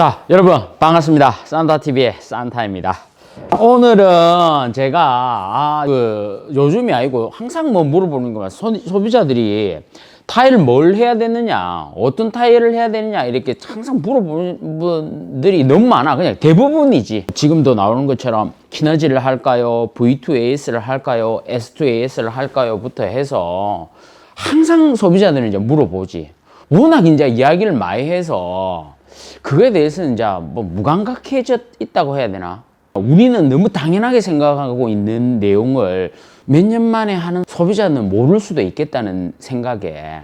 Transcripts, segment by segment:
자, 여러분 반갑습니다. 산타TV의 산타입니다. 오늘은 제가 요즘이 아니고 항상 뭐 물어보는 거만 소비자들이 타일을 뭘 해야 되느냐, 어떤 타일을 해야 되느냐 이렇게 항상 물어보는 분들이 너무 많아. 그냥 대부분이지. 지금도 나오는 것처럼 키너지를 할까요, V2AS를 할까요, S2AS를 할까요 부터 해서 항상 소비자들은 이제 물어보지. 워낙 이제 이야기를 많이 해서 그거에 대해서는 이제 뭐 무감각해져 있다고 해야 되나? 우리는 너무 당연하게 생각하고 있는 내용을 몇 년 만에 하는 소비자는 모를 수도 있겠다는 생각에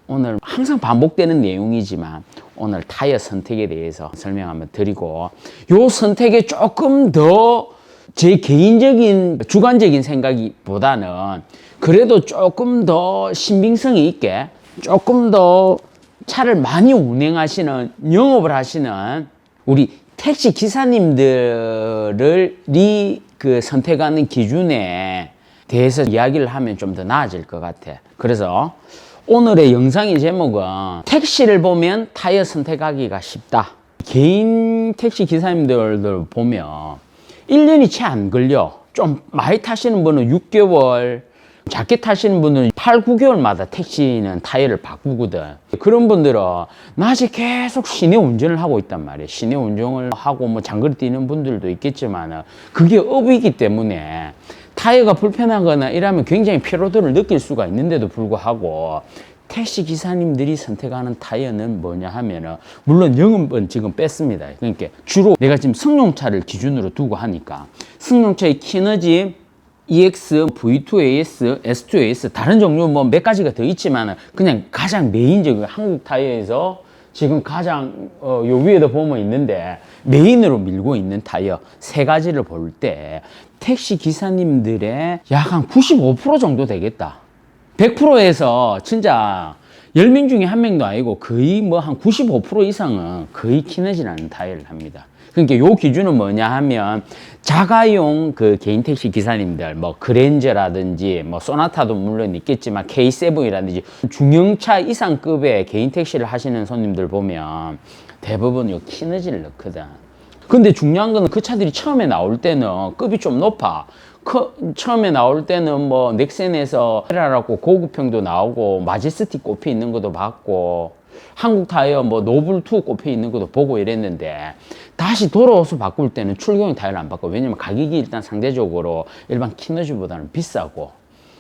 오늘 항상 반복되는 내용이지만 오늘 타이어 선택에 대해서 설명 한번 드리고, 요 선택에 조금 더 제 개인적인 주관적인 생각보다는 그래도 조금 더 신빙성이 있게, 조금 더 차를 많이 운행하시는, 영업을 하시는 우리 택시 기사님들이 그 선택하는 기준에 대해서 이야기를 하면 좀 더 나아질 것 같아. 그래서 오늘의 영상의 제목은 택시를 보면 타이어 선택하기가 쉽다. 개인 택시 기사님들을 보면 1년이 채 안 걸려. 좀 많이 타시는 분은 6개월, 작게 타시는 분은 8, 9개월마다 택시는 타이어를 바꾸거든. 그런 분들은 낮에 계속 시내 운전을 하고 있단 말이에요. 시내 운전을 하고 뭐 장거리 뛰는 분들도 있겠지만 그게 업이기 때문에 타이어가 불편하거나 이러면 굉장히 피로도를 느낄 수가 있는데도 불구하고 택시 기사님들이 선택하는 타이어는 뭐냐 하면은, 물론 영업은 지금 뺐습니다. 그러니까 주로 내가 지금 승용차를 기준으로 두고 하니까 승용차의 키너지 EX, V2AS, S2AS 다른 종류 뭐 몇 가지가 더 있지만 그냥 가장 메인적인 한국 타이어에서 지금 가장 요 위에도 보면 있는데 메인으로 밀고 있는 타이어 세 가지를 볼 때 택시 기사님들의 약 한 95% 정도 되겠다. 100%에서 진짜 10명 중에 한 명도 아니고 거의 뭐 한 95% 이상은 거의 키너지라는 타이어를 합니다. 그러니까 요 기준은 뭐냐 하면 자가용 그 개인 택시 기사님들, 뭐 그랜저라든지 뭐 소나타도 물론 있겠지만 K7이라든지 중형차 이상급의 개인 택시를 하시는 손님들 보면 대부분 요 키너지를 넣거든. 근데 중요한 거는 그 차들이 처음에 나올 때는 급이 좀 높아. 처음에 나올 때는 뭐 넥센에서 헤라라고 고급형도 나오고 마제스틱 꼽혀 있는 것도 봤고 한국 타이어 뭐 노블2 꼽혀 있는 것도 보고 이랬는데, 다시 돌아와서 바꿀 때는 출고형 타이어를 안 바꿔. 왜냐면 가격이 일단 상대적으로 일반 키너지보다는 비싸고.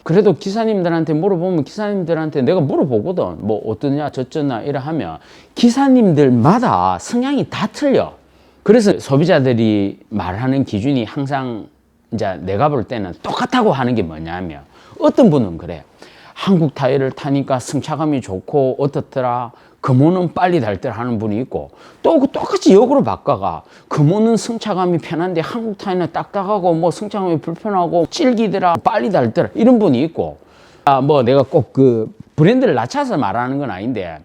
그래도 기사님들한테 물어보면 기사님들한테 내가 물어보거든. 뭐 어떠냐 저쩌냐 이래 하면 기사님들마다 성향이 다 틀려. 그래서 소비자들이 말하는 기준이 항상 이제 내가 볼 때는 똑같다고 하는 게 뭐냐면, 어떤 분은 그래. 한국 타이어를 타니까 승차감이 좋고 어떻더라, 금호는 빨리 닳더라 하는 분이 있고, 또 똑같이 역으로 바꿔가. 금호는 승차감이 편한데 한국 타이어는 딱딱하고 뭐 승차감이 불편하고 질기더라, 빨리 닳더라 이런 분이 있고. 뭐 내가 꼭 그 브랜드를 낮춰서 말하는 건 아닌데,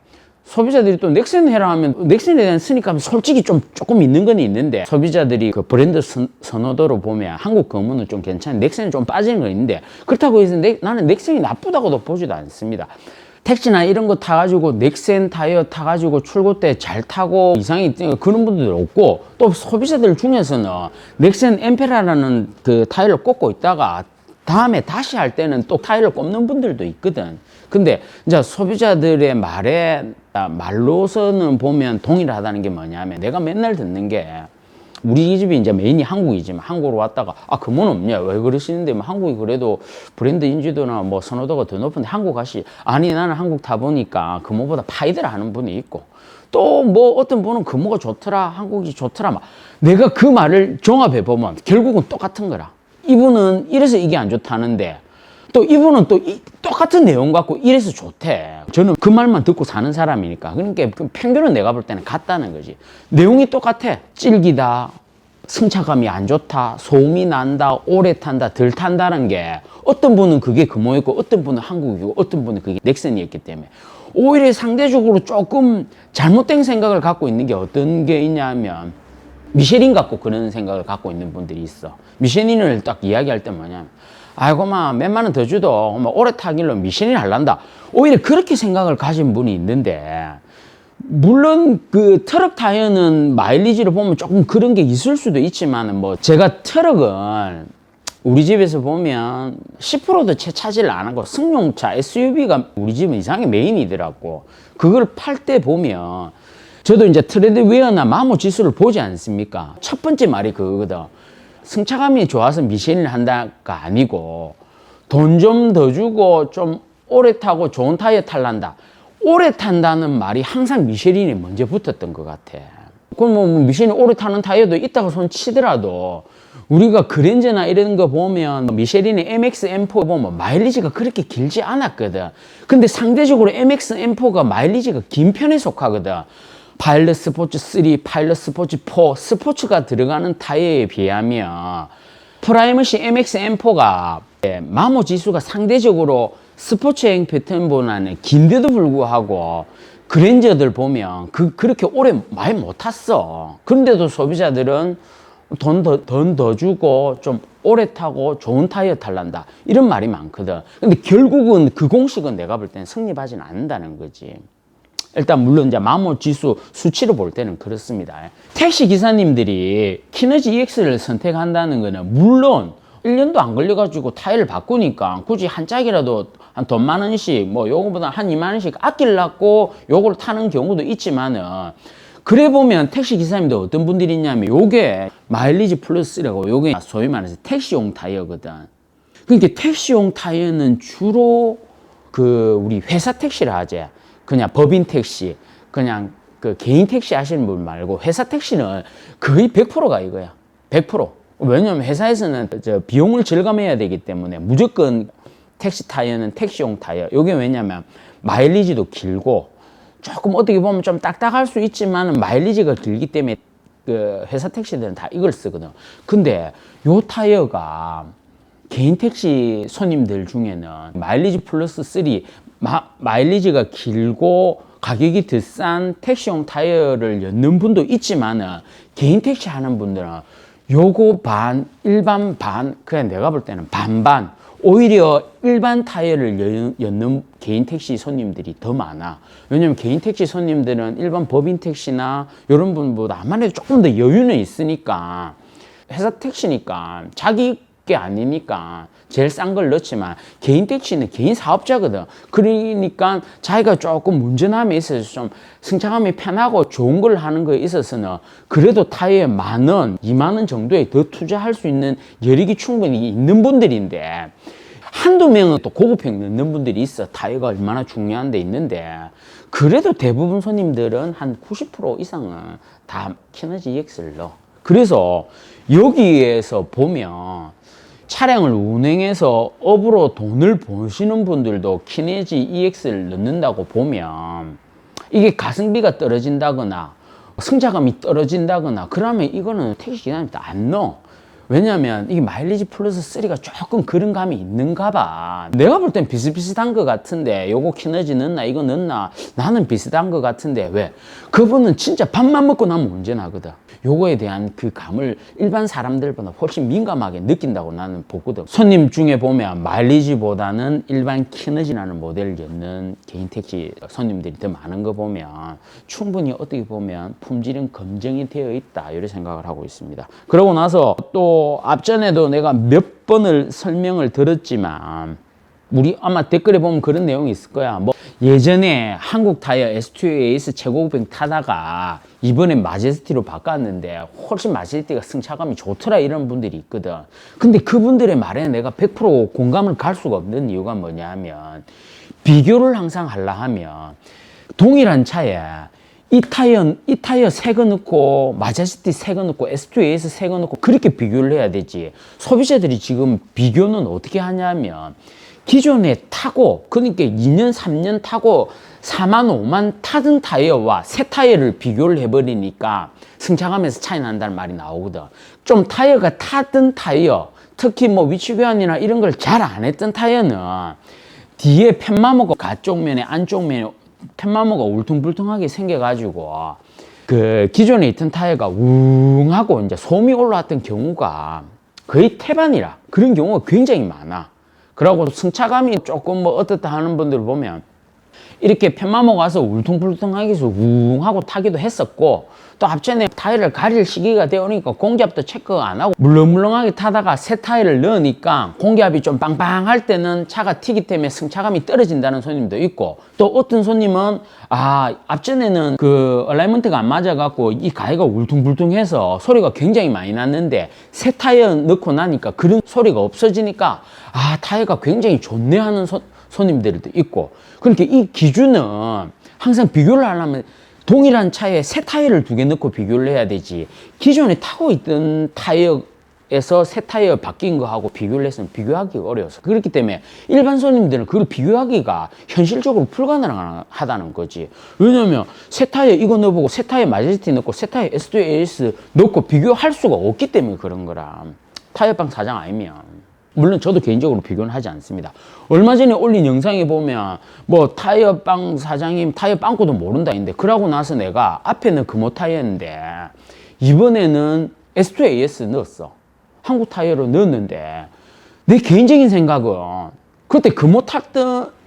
소비자들이 또 넥센 해라 하면 넥센에 대한 선입감이 솔직히 조금 있는 건 있는데, 소비자들이 그 브랜드 선호도로 보면 한국 금호는 좀 괜찮은, 넥센은 좀 빠지는 거 있는데, 그렇다고 해서 나는 넥센이 나쁘다고도 보지도 않습니다. 택시나 이런 거 타가지고 넥센 타이어 타가지고 출고 때 잘 타고 이상이 그런 분들 없고, 또 소비자들 중에서는 넥센 엠페라라는 그 타이어를 꽂고 있다가 다음에 다시 할 때는 또 타이어를 꼽는 분들도 있거든. 근데 이제 소비자들의 말로서는 보면 동일하다는 게 뭐냐면, 내가 맨날 듣는 게, 우리 집이 이제 메인이 한국이지만 한국으로 왔다가 금호는 없냐 왜 그러시는데, 뭐 한국이 그래도 브랜드 인지도나 뭐 선호도가 더 높은데 한국 가시, 아니 나는 한국 타보니까 금호보다 파이더라 하는 분이 있고, 또 뭐 어떤 분은 금호가 좋더라, 한국이 좋더라. 막 내가 그 말을 종합해 보면 결국은 똑같은 거라. 이분은 이래서 이게 안 좋다는데 또 이분은 또 똑같은 내용 갖고 이래서 좋대. 저는 그 말만 듣고 사는 사람이니까. 그러니까 그 평균은 내가 볼 때는 같다는 거지. 내용이 똑같아. 질기다, 승차감이 안 좋다, 소음이 난다, 오래 탄다, 덜 탄다는 게, 어떤 분은 그게 금호였고 어떤 분은 한국이고 어떤 분은 그게 넥센이었기 때문에 오히려 상대적으로 조금 잘못된 생각을 갖고 있는 게 어떤 게 있냐면, 미쉐린 갖고 그런 생각을 갖고 있는 분들이 있어. 미쉐린을 딱 이야기할 때 뭐냐면, 아이고 막 몇만 원 더 줘도 오래 타길로 미쉐린 할란다, 오히려 그렇게 생각을 가진 분이 있는데, 물론 그 트럭 타이어는 마일리지를 보면 조금 그런 게 있을 수도 있지만 뭐 제가 트럭은 우리 집에서 보면 10%도 채 차지를 안 하고 승용차 SUV가 우리 집은 이상하게 메인이더라고. 그걸 팔 때 보면 저도 이제 트레드웨어나 마모 지수를 보지 않습니까? 첫 번째 말이 그거거든. 승차감이 좋아서 미쉐린을 한다가 아니고 돈 좀 더 주고 좀 오래 타고 좋은 타이어 탈란다. 오래 탄다는 말이 항상 미쉐린에 먼저 붙었던 것 같아. 그럼 뭐 미쉐린 오래 타는 타이어도 있다고 손 치더라도 우리가 그랜저나 이런 거 보면 미쉐린의 MX M4 보면 마일리지가 그렇게 길지 않았거든. 근데 상대적으로 MX M4가 마일리지가 긴 편에 속하거든. 파일럿 스포츠 3, 파일럿 스포츠 4, 스포츠가 들어가는 타이어에 비하면 프라이머시 MX M4가 마모 지수가 상대적으로 스포츠행 패턴보다는 긴데도 불구하고 그랜저들 보면 그렇게 오래 많이 못 탔어. 그런데도 소비자들은 돈 더 주고 좀 오래 타고 좋은 타이어 탈란다. 이런 말이 많거든. 근데 결국은 그 공식은 내가 볼 때는 성립하지는 않는다는 거지. 일단 물론 이제 마모 지수 수치로 볼 때는 그렇습니다. 택시 기사님들이 키너지 EX를 선택한다는 거는 물론 1년도 안 걸려가지고 타이어를 바꾸니까 굳이 한 짝이라도 한 돈 만 원씩 뭐 요거보다 한 2만 원씩 아끼려고 요걸 타는 경우도 있지만은 그래 보면 택시 기사님들 어떤 분들이 있냐면 요게 마일리지 플러스라고 요게 소위 말해서 택시용 타이어거든. 그러니까 택시용 타이어는 주로 그 우리 회사 택시를 하지. 그냥 법인 택시, 그냥 그 개인 택시 하시는 분 말고 회사 택시는 거의 100%가 이거야. 100%. 왜냐면 회사에서는 저 비용을 절감해야 되기 때문에 무조건 택시 타이어는 택시용 타이어. 요게 왜냐면 마일리지도 길고 조금 어떻게 보면 좀 딱딱할 수 있지만 마일리지가 길기 때문에 그 회사 택시들은 다 이걸 쓰거든. 근데 요 타이어가 개인 택시 손님들 중에는 마일리지 플러스 3 마일리지가 길고 가격이 더 싼 택시용 타이어를 엮는 분도 있지만은 개인 택시 하는 분들은 요거 반, 일반 반, 그냥 내가 볼 때는 반반. 오히려 일반 타이어를 엮는 개인 택시 손님들이 더 많아. 왜냐면 개인 택시 손님들은 일반 법인 택시나 이런 분보다 아무래도 조금 더 여유는 있으니까 회사 택시니까 자기 게 아니니까 제일 싼 걸 넣지만 개인 택시는 개인 사업자거든. 그러니까 자기가 조금 운전함에 있어서 좀 승차감이 편하고 좋은 걸 하는 거에 있어서는 그래도 타이어에 10,000원, 20,000원 정도에 더 투자할 수 있는 여력이 충분히 있는 분들인데 한두 명은 또 고급형 넣는 분들이 있어. 타이어가 얼마나 중요한 데 있는데 그래도 대부분 손님들은 한 90% 이상은 다 키너지 EX를 넣어. 그래서 여기에서 보면 차량을 운행해서 업으로 돈을 버시는 분들도 키네지 EX를 넣는다고 보면 이게 가성비가 떨어진다거나 승차감이 떨어진다거나 그러면 이거는 택시 기사님들 안 넣어. 왜냐면 이게 마일리지 플러스 3가 조금 그런 감이 있는가 봐. 내가 볼 땐 비슷비슷한 것 같은데 요거 키너지 넣나 이거 넣나 나는 비슷한 것 같은데 왜? 그분은 진짜 밥만 먹고 나면 운전하거든. 요거에 대한 그 감을 일반 사람들보다 훨씬 민감하게 느낀다고 나는 보거든. 손님 중에 보면 마일리지보다는 일반 키너지라는 모델을 엮는 개인 택시 손님들이 더 많은 거 보면 충분히 어떻게 보면 품질은 검증이 되어 있다 이렇게 생각을 하고 있습니다. 그러고 나서 또 앞전에도 내가 몇 번을 설명을 들었지만 우리 아마 댓글에 보면 그런 내용이 있을 거야. 뭐 예전에 한국 타이어 S2AS 최고급형 타다가 이번에 마제스티로 바꿨는데 훨씬 마제스티가 승차감이 좋더라 이런 분들이 있거든. 근데 그분들의 말에 내가 100% 공감을 갈 수가 없는 이유가 뭐냐면 비교를 항상 하려 하면 동일한 차에 이 타이어 새 거 넣고 마제스티 새 거 넣고 S2AS 새 거 넣고 그렇게 비교를 해야 되지. 소비자들이 지금 비교는 어떻게 하냐면 기존에 타고 그러니까 2년 3년 타고 4만 5만 타던 타이어와 새 타이어를 비교를 해버리니까 승차감에서 차이 난다는 말이 나오거든. 좀 타이어가 타던 타이어 특히 뭐 위치 교환이나 이런 걸 잘 안 했던 타이어는 뒤에 편마모가 가쪽 면에 안쪽 면에 편마모가 울퉁불퉁하게 생겨가지고 그 기존에 있던 타이어가 웅하고 이제 솜이 올라왔던 경우가 거의 태반이라 그런 경우가 굉장히 많아. 그러고 승차감이 조금 뭐 어떻다 하는 분들 보면 이렇게 편마모 가서 울퉁불퉁하게 해서 우웅 하고 타기도 했었고, 또 앞전에 타이어를 가릴 시기가 되오니까 공기압도 체크 안 하고 물렁물렁하게 타다가 새 타이어를 넣으니까 공기압이 좀 빵빵할 때는 차가 튀기 때문에 승차감이 떨어진다는 손님도 있고, 또 어떤 손님은 앞전에는 그 얼라이먼트가 안 맞아갖고 이 가해가 울퉁불퉁해서 소리가 굉장히 많이 났는데 새 타이어 넣고 나니까 그런 소리가 없어지니까 타이어가 굉장히 좋네 하는 손님들도 있고. 그러니까 이 기준은 항상 비교를 하려면 동일한 차에 새 타이어를 2개 넣고 비교를 해야 되지, 기존에 타고 있던 타이어에서 새 타이어 바뀐 거하고 비교를 했으면 비교하기가 어려워서, 그렇기 때문에 일반 손님들은 그걸 비교하기가 현실적으로 불가능하다는 거지. 왜냐면 새 타이어 이거 넣어보고 새 타이어 마제스티 넣고 새 타이어 S2AS 넣고 비교할 수가 없기 때문에 그런 거라. 타이어빵 사장 아니면. 물론 저도 개인적으로 비교는 하지 않습니다. 얼마 전에 올린 영상에 보면 뭐 타이어빵 사장님 타이어 빵꾸도 모른다 했는데, 그러고 나서 내가 앞에는 금호 타이어인데 이번에는 S2AS 넣었어. 한국 타이어로 넣었는데, 내 개인적인 생각은 그때 금호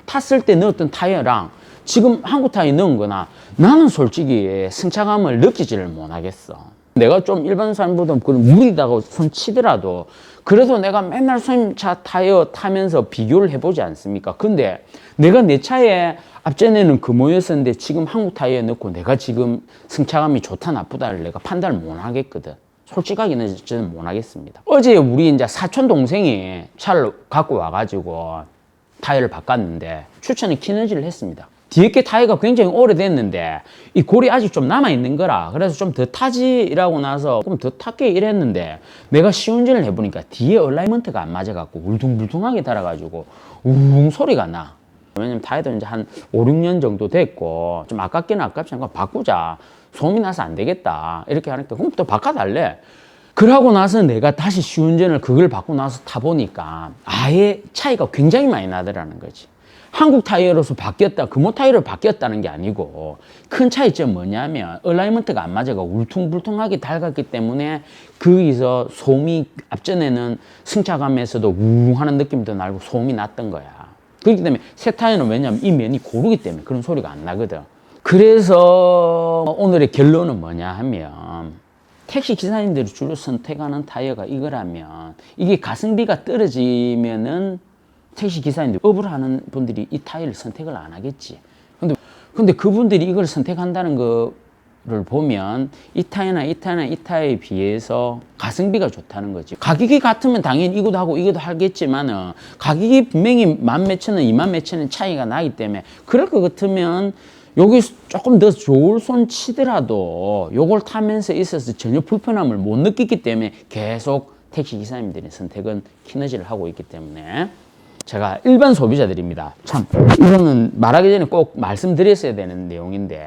탔을 때 넣었던 타이어랑 지금 한국 타이어 넣은 거나 나는 솔직히 승차감을 느끼지를 못하겠어. 내가 좀 일반 사람보다 무리다고 손 치더라도 그래도 내가 맨날 손님차 타이어 타면서 비교를 해보지 않습니까? 근데 내가 내 차에 앞전에는 금호였었는데 지금 한국 타이어에 넣고 내가 지금 승차감이 좋다 나쁘다를 내가 판단을 못 하겠거든. 솔직하게는 저는 못 하겠습니다. 어제 우리 이제 사촌 동생이 차를 갖고 와가지고 타이어를 바꿨는데 추천을 키너지를 했습니다. 뒤에 게 타이어가 굉장히 오래됐는데 이 골이 아직 좀 남아있는 거라, 그래서 좀 더 타지 이라고 나서 조금 더 탈게 이랬는데, 내가 시운전을 해보니까 뒤에 얼라이먼트가 안 맞아갖고 울퉁불퉁하게 달아가지고 우웅 소리가 나. 왜냐면 타이어도 이제 한 5, 6년 정도 됐고 좀 아깝기는 아깝지 않고 바꾸자, 소음이 나서 안 되겠다 이렇게 하니까 그럼 또 바꿔달래. 그러고 나서 내가 다시 시운전을 그걸 받고 나서 타보니까 아예 차이가 굉장히 많이 나더라는 거지. 한국 타이어로서 바뀌었다, 금호 타이어로 바뀌었다는 게 아니고, 큰 차이점 뭐냐면 얼라이먼트가 안 맞아가 울퉁불퉁하게 달갔기 때문에 거기서 소음이 앞전에는 승차감에서도 우웅 하는 느낌도 나고 소음이 났던 거야. 그렇기 때문에 새 타이어는 왜냐면 이 면이 고르기 때문에 그런 소리가 안 나거든. 그래서 오늘의 결론은 뭐냐 하면, 택시 기사님들이 주로 선택하는 타이어가 이거라면, 이게 가성비가 떨어지면은 택시 기사님들, 업을 하는 분들이 이 타이어를 선택을 안 하겠지. 근데 그분들이 이걸 선택한다는 거를 보면 이 타이어나 이 타이어나 이 타이어에 비해서 가성비가 좋다는 거지. 가격이 같으면 당연히 이것도 하고 이것도 하겠지만은 가격이 분명히 10,000몇 원, 20,000 몇 원 차이가 나기 때문에 그럴 것 같으면 여기 조금 더 좋을 손 치더라도 요걸 타면서 있어서 전혀 불편함을 못 느끼기 때문에 계속 택시 기사님들의 선택은 키너지를 하고 있기 때문에, 제가 일반 소비자들입니다. 참, 이거는 말하기 전에 꼭 말씀드렸어야 되는 내용인데,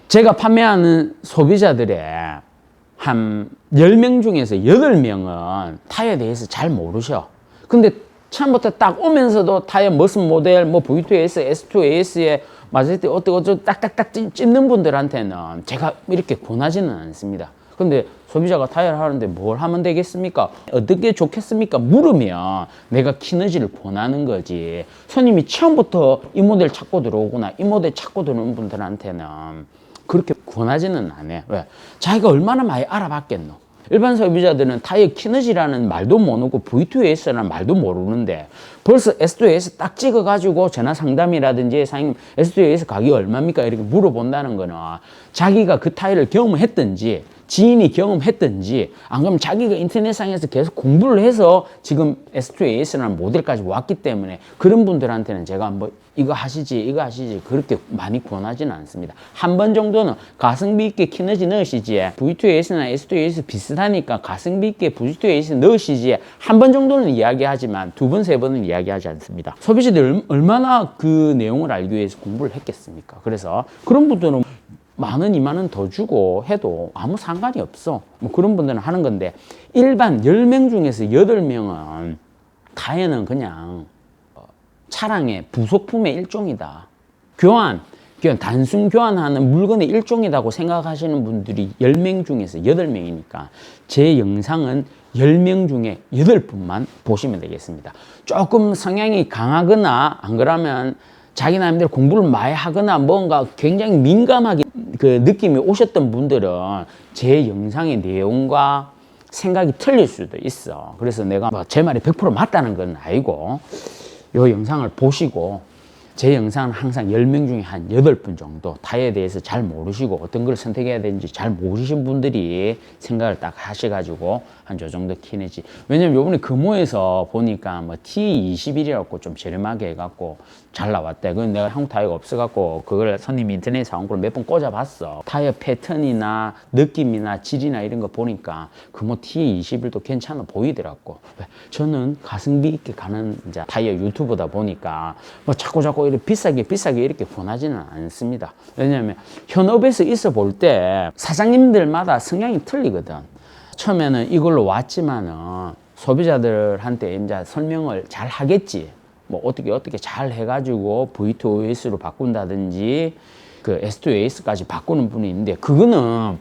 제가 판매하는 소비자들의 한 10명 중에서 8명은 타이어에 대해서 잘 모르셔. 근데 처음부터 딱 오면서도 타이어 무슨 모델, 뭐 V2AS, S2AS에 마제스티 어쩌고 딱딱딱 찝는 분들한테는 제가 이렇게 권하지는 않습니다. 근데 소비자가 타이어를 하는데 뭘 하면 되겠습니까? 어떻게 좋겠습니까? 물으면 내가 키너지를 권하는 거지. 손님이 처음부터 이 모델 찾고 들어오거나 이 모델 찾고 들어오는 분들한테는 그렇게 권하지는 않아요. 왜? 자기가 얼마나 많이 알아봤겠노? 일반 소비자들은 타이어 키너지라는 말도 모르고 V2AS라는 말도 모르는데 벌써 S2AS 딱 찍어가지고 전화 상담이라든지 사장님 S2AS 가격이 얼마입니까? 이렇게 물어본다는 거는 자기가 그 타이어를 경험했든지 지인이 경험했든지, 안 그러면 자기가 인터넷상에서 계속 공부를 해서 지금 S2AS라는 모델까지 왔기 때문에 그런 분들한테는 제가 뭐 이거 하시지 그렇게 많이 권하지는 않습니다. 한 번 정도는 가성비 있게 키너지 넣으시지, V2AS나 S2AS 비슷하니까 가성비 있게 V2AS 넣으시지, 한 번 정도는 이야기하지만 2번, 3번은 이야기하지 않습니다. 소비자들이 얼마나 그 내용을 알기 위해서 공부를 했겠습니까? 그래서 그런 분들은 10,000원, 20,000원 더 주고 해도 아무 상관이 없어. 뭐 그런 분들은 하는 건데, 일반 10명 중에서 8명은 타이어는 그냥 차량의 부속품의 일종이다. 교환, 단순 교환하는 물건의 일종이라고 생각하시는 분들이 10명 중에서 8명이니까 제 영상은 10명 중에 8분만 보시면 되겠습니다. 조금 성향이 강하거나 안 그러면 자기 나름대로 공부를 많이 하거나 뭔가 굉장히 민감하게 그 느낌이 오셨던 분들은 제 영상의 내용과 생각이 틀릴 수도 있어. 그래서 내가 뭐 제 말이 100% 맞다는 건 아니고, 요 영상을 보시고, 제 영상은 항상 10명 중에 한 8분 정도 타이어에 대해서 잘 모르시고 어떤 걸 선택해야 되는지 잘 모르신 분들이 생각을 딱 하셔가지고 한 저 정도 키내지. 왜냐면 요번에 금호에서 보니까 뭐 T21이라고 좀 저렴하게 해갖고 잘 나왔대. 그건 내가 한국 타이어가 없어갖고 그걸 손님 인터넷에 사온 걸 몇 번 꽂아봤어. 타이어 패턴이나 느낌이나 질이나 이런 거 보니까 금호 T21도 괜찮아 보이더라고. 저는 가성비 있게 가는 이제 타이어 유튜버다 보니까 뭐 자꾸 이렇게 비싸게 이렇게 권하지는 않습니다. 왜냐하면 현업에서 있어 볼 때 사장님들마다 성향이 틀리거든. 처음에는 이걸로 왔지만은 소비자들한테 이제 설명을 잘 하겠지. 뭐 어떻게 잘 해가지고 V2OS로 바꾼다든지 그 S2AS까지 바꾸는 분이 있는데, 그거는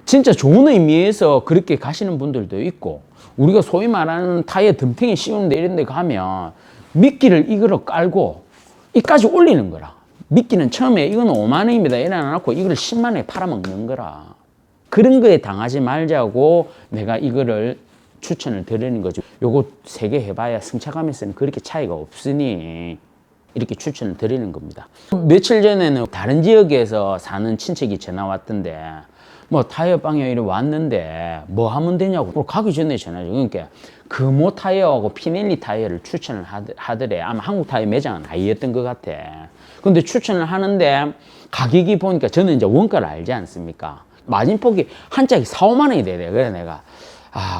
진짜 좋은 의미에서 그렇게 가시는 분들도 있고, 우리가 소위 말하는 타이어 덤탱이 씌우는데 이런 데 가면 미끼를 이거로 깔고 이까지 올리는 거라. 미끼는 처음에 이거는 5만 원입니다 이래놓고 이거를 10만 원에 팔아먹는 거라. 그런 거에 당하지 말자고 내가 이거를 추천을 드리는 거죠. 요거 3개 해봐야 승차감에서는 그렇게 차이가 없으니 이렇게 추천을 드리는 겁니다. 며칠 전에는 다른 지역에서 사는 친척이 전화 왔던데, 뭐 타이어 방에 이리 왔는데 뭐 하면 되냐고 가기 전에 전화죠. 그러니까 금호 타이어하고 피넬리 타이어를 추천을 하더래. 아마 한국 타이어 매장은 아니었던 것 같아. 근데 추천을 하는데 가격이 보니까 저는 이제 원가를 알지 않습니까? 마진폭이 한 짝이 4, 5만 원이 되래. 그래 내가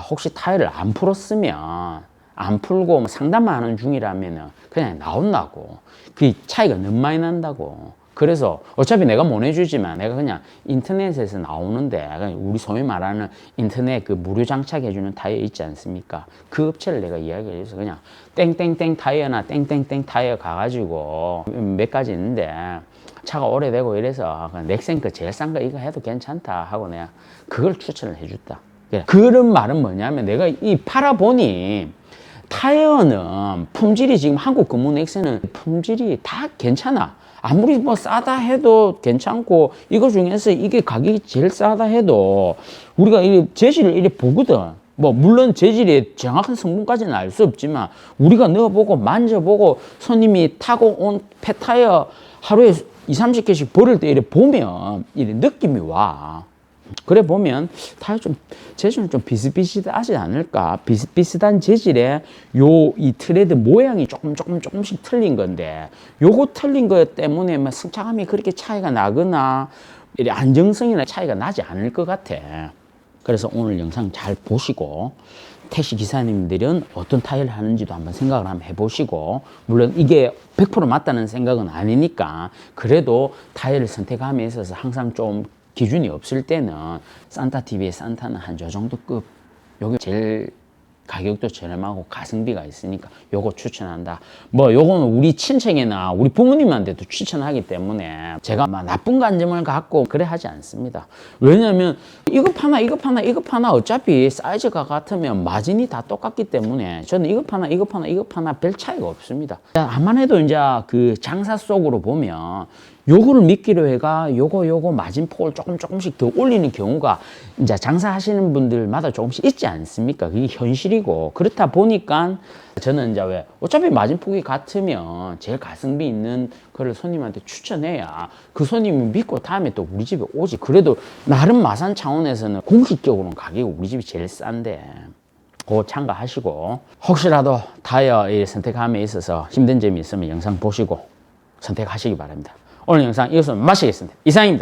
혹시 타이어를 안 풀었으면 안 풀고 뭐 상담만 하는 중이라면은 그냥 나온다고. 그 차이가 너무 많이 난다고. 그래서 어차피 내가 못 해주지만 내가 그냥 인터넷에서 나오는데, 우리 소위 말하는 인터넷 그 무료 장착해주는 타이어 있지 않습니까? 그 업체를 내가 이야기해서 그냥 땡땡땡 타이어나 땡땡땡 타이어 가가지고 몇 가지 있는데 차가 오래되고 이래서 넥센크 제일 싼 거 이거 해도 괜찮다 하고 내가 그걸 추천을 해줬다. 그런 말은 뭐냐면 내가 이 팔아보니 타이어는 품질이 지금 한국 금호 넥센은 품질이 다 괜찮아. 아무리 뭐 싸다 해도 괜찮고, 이거 중에서 이게 가격이 제일 싸다 해도 우리가 이 재질을 이렇게 보거든. 뭐 물론 재질의 정확한 성분까지는 알 수 없지만 우리가 넣어보고 만져보고 손님이 타고 온 폐타이어 하루에 20-30개씩 버릴 때 이렇게 보면 이렇게 느낌이 와. 그래 보면 타이어 좀 재질은 좀 비슷비슷하지 않을까. 비슷비슷한 재질에 이 트레드 모양이 조금씩 틀린 건데, 요거 틀린 것 때문에 뭐 승차감이 그렇게 차이가 나거나 안정성이나 차이가 나지 않을 것 같아. 그래서 오늘 영상 잘 보시고 택시 기사님들은 어떤 타이어를 하는지도 한번 생각을 한번 해보시고, 물론 이게 100% 맞다는 생각은 아니니까 그래도 타이어를 선택함에 있어서 항상 좀 기준이 없을 때는 산타TV의 산타는 한 저 정도 급, 요게 제일 가격도 저렴하고 가성비가 있으니까 요거 추천한다. 뭐 요거는 우리 친척이나 우리 부모님한테도 추천하기 때문에 제가 막 나쁜 감정을 갖고 그래 하지 않습니다. 왜냐면 이거 파나 어차피 사이즈가 같으면 마진이 다 똑같기 때문에 저는 이거 파나 별 차이가 없습니다. 다만 해도 이제 그 장사 속으로 보면 요거를 미끼로 해가 요거 마진폭을 조금씩 더 올리는 경우가 이제 장사하시는 분들마다 조금씩 있지 않습니까? 그게 현실이고, 그렇다 보니까 저는 이제 어차피 마진폭이 같으면 제일 가성비 있는 거를 손님한테 추천해야 그 손님이 믿고 다음에 또 우리 집에 오지. 그래도 나름 마산 차원에서는 공식적으로는 가격이 우리 집이 제일 싼데 그거 참고하시고, 혹시라도 타이어 선택함에 있어서 힘든 점이 있으면 영상 보시고 선택하시기 바랍니다. 오늘 영상 이것은 마치겠습니다. 이상입니다.